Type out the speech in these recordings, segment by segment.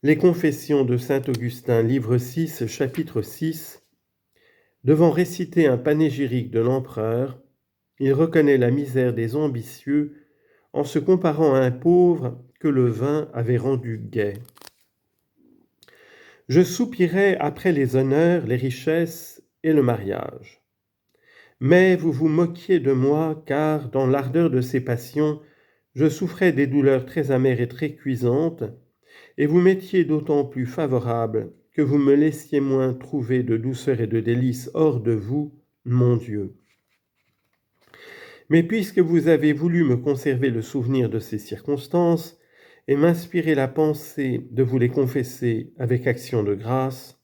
Les Confessions de saint Augustin, livre 6, chapitre 6. Devant réciter un panégyrique de l'empereur, il reconnaît la misère des ambitieux en se comparant à un pauvre que le vin avait rendu gai. Je soupirais après les honneurs, les richesses et le mariage. Mais vous vous moquiez de moi, car dans l'ardeur de ces passions, je souffrais des douleurs très amères et très cuisantes, et vous m'étiez d'autant plus favorable que vous me laissiez moins trouver de douceur et de délices hors de vous, mon Dieu. Mais puisque vous avez voulu me conserver le souvenir de ces circonstances et m'inspirer la pensée de vous les confesser avec action de grâce,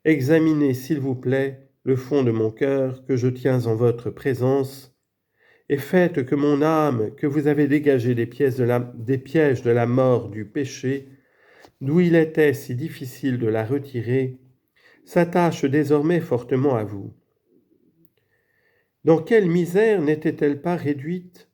examinez, s'il vous plaît, le fond de mon cœur que je tiens en votre présence, et faites que mon âme, que vous avez dégagée des pièges de la mort du péché, d'où il était si difficile de la retirer, s'attache désormais fortement à vous. Dans quelle misère n'était-elle pas réduite?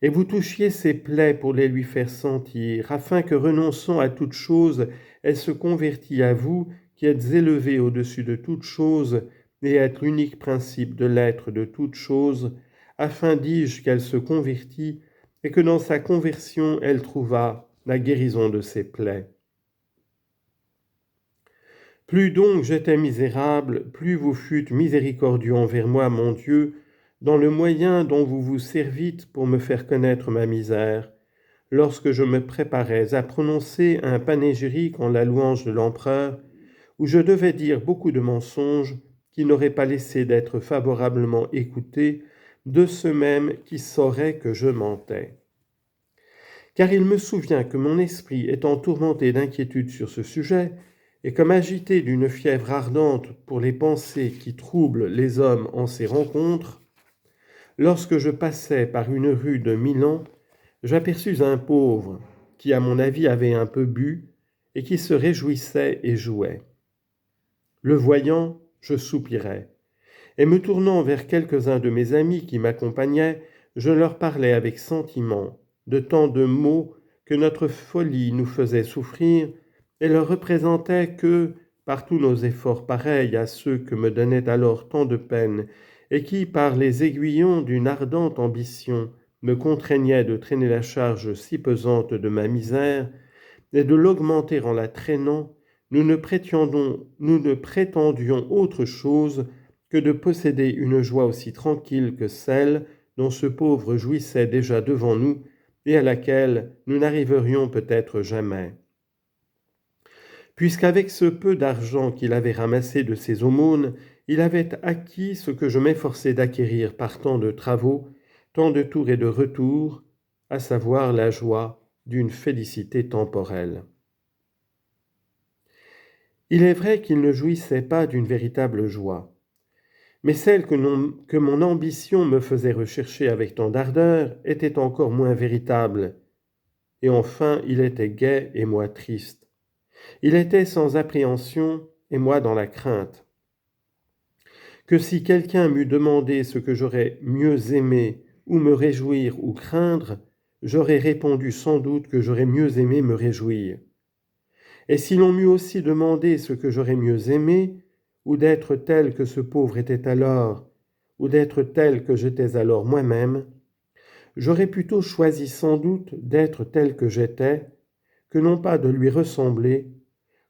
Et vous touchiez ses plaies pour les lui faire sentir, afin que, renonçant à toute chose, elle se convertît à vous, qui êtes élevé au-dessus de toute chose, et êtes l'unique principe de l'être de toute chose, afin, dis-je, qu'elle se convertît, et que dans sa conversion elle trouvât la guérison de ses plaies. Plus donc j'étais misérable, plus vous fûtes miséricordieux envers moi, mon Dieu, dans le moyen dont vous vous servites pour me faire connaître ma misère, lorsque je me préparais à prononcer un panégyrique en la louange de l'empereur, où je devais dire beaucoup de mensonges qui n'auraient pas laissé d'être favorablement écoutés de ceux mêmes qui sauraient que je mentais. Car il me souvient que mon esprit étant tourmenté d'inquiétude sur ce sujet, et comme agité d'une fièvre ardente pour les pensées qui troublent les hommes en ces rencontres, lorsque je passais par une rue de Milan, j'aperçus un pauvre qui, à mon avis, avait un peu bu et qui se réjouissait et jouait. Le voyant, je soupirais, et me tournant vers quelques-uns de mes amis qui m'accompagnaient, je leur parlais avec sentiment de tant de maux que notre folie nous faisait souffrir, et leur représentais que, par tous nos efforts pareils à ceux que me donnaient alors tant de peine, et qui, par les aiguillons d'une ardente ambition, me contraignaient de traîner la charge si pesante de ma misère, et de l'augmenter en la traînant, nous ne prétendions autre chose que de posséder une joie aussi tranquille que celle dont ce pauvre jouissait déjà devant nous et à laquelle nous n'arriverions peut-être jamais. Puisqu'avec ce peu d'argent qu'il avait ramassé de ses aumônes, il avait acquis ce que je m'efforçais d'acquérir par tant de travaux, tant de tours et de retours, à savoir la joie d'une félicité temporelle. Il est vrai qu'il ne jouissait pas d'une véritable joie, mais celle que mon ambition me faisait rechercher avec tant d'ardeur était encore moins véritable, et enfin il était gai et moi triste. Il était sans appréhension et moi dans la crainte. Que si quelqu'un m'eût demandé ce que j'aurais mieux aimé, ou me réjouir ou craindre, j'aurais répondu sans doute que j'aurais mieux aimé me réjouir. Et si l'on m'eût aussi demandé ce que j'aurais mieux aimé, ou d'être tel que ce pauvre était alors, ou d'être tel que j'étais alors moi-même, j'aurais plutôt choisi sans doute d'être tel que j'étais, que non pas de lui ressembler,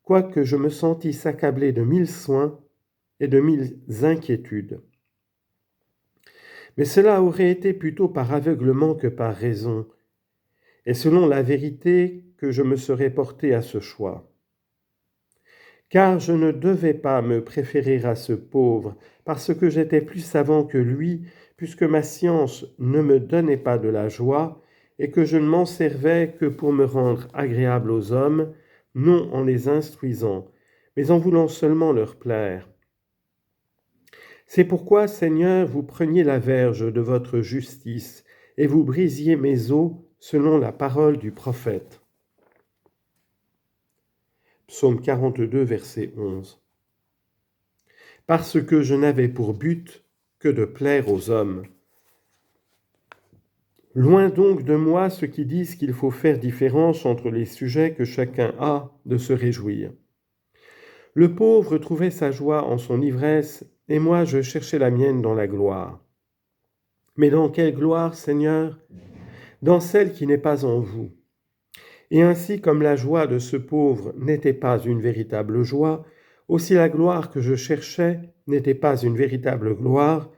quoique je me sentisse accablé de 1000 soins et de 1000 inquiétudes. Mais cela aurait été plutôt par aveuglement que par raison, et selon la vérité que je me serais porté à ce choix. Car je ne devais pas me préférer à ce pauvre, parce que j'étais plus savant que lui, puisque ma science ne me donnait pas de la joie, et que je ne m'en servais que pour me rendre agréable aux hommes, non en les instruisant, mais en voulant seulement leur plaire. C'est pourquoi, Seigneur, vous preniez la verge de votre justice, et vous brisiez mes os selon la parole du prophète. Psaume 42, verset 11. Parce que je n'avais pour but que de plaire aux hommes. Loin donc de moi ceux qui disent qu'il faut faire différence entre les sujets que chacun a de se réjouir. Le pauvre trouvait sa joie en son ivresse, et moi je cherchais la mienne dans la gloire. Mais dans quelle gloire, Seigneur? Dans celle qui n'est pas en vous. Et ainsi comme la joie de ce pauvre n'était pas une véritable joie, aussi la gloire que je cherchais n'était pas une véritable gloire,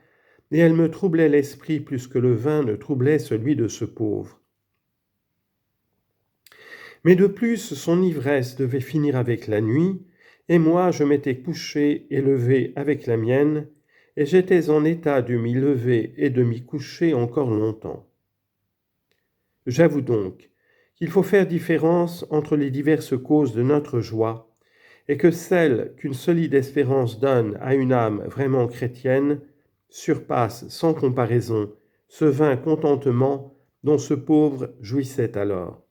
et elle me troublait l'esprit plus que le vin ne troublait celui de ce pauvre. Mais de plus, son ivresse devait finir avec la nuit, et moi je m'étais couché et levé avec la mienne, et j'étais en état de m'y lever et de m'y coucher encore longtemps. J'avoue donc qu'il faut faire différence entre les diverses causes de notre joie, et que celle qu'une solide espérance donne à une âme vraiment chrétienne surpasse sans comparaison ce vain contentement dont ce pauvre jouissait alors.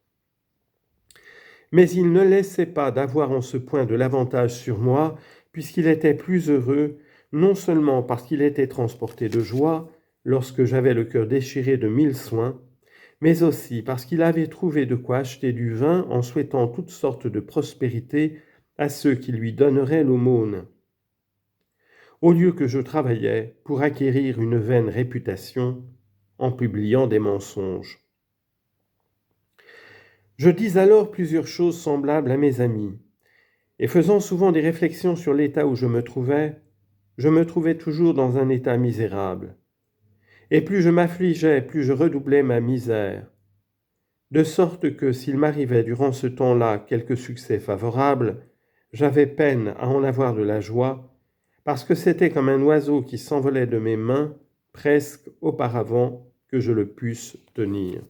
Mais il ne laissait pas d'avoir en ce point de l'avantage sur moi, puisqu'il était plus heureux, non seulement parce qu'il était transporté de joie, lorsque j'avais le cœur déchiré de 1000 soins, mais aussi parce qu'il avait trouvé de quoi acheter du vin en souhaitant toutes sortes de prospérités à ceux qui lui donneraient l'aumône. Au lieu que je travaillais pour acquérir une vaine réputation en publiant des mensonges. Je dis alors plusieurs choses semblables à mes amis, et faisant souvent des réflexions sur l'état où je me trouvais toujours dans un état misérable. Et plus je m'affligeais, plus je redoublais ma misère, de sorte que s'il m'arrivait durant ce temps-là quelque succès favorable, j'avais peine à en avoir de la joie, parce que c'était comme un oiseau qui s'envolait de mes mains presque auparavant que je le pusse tenir.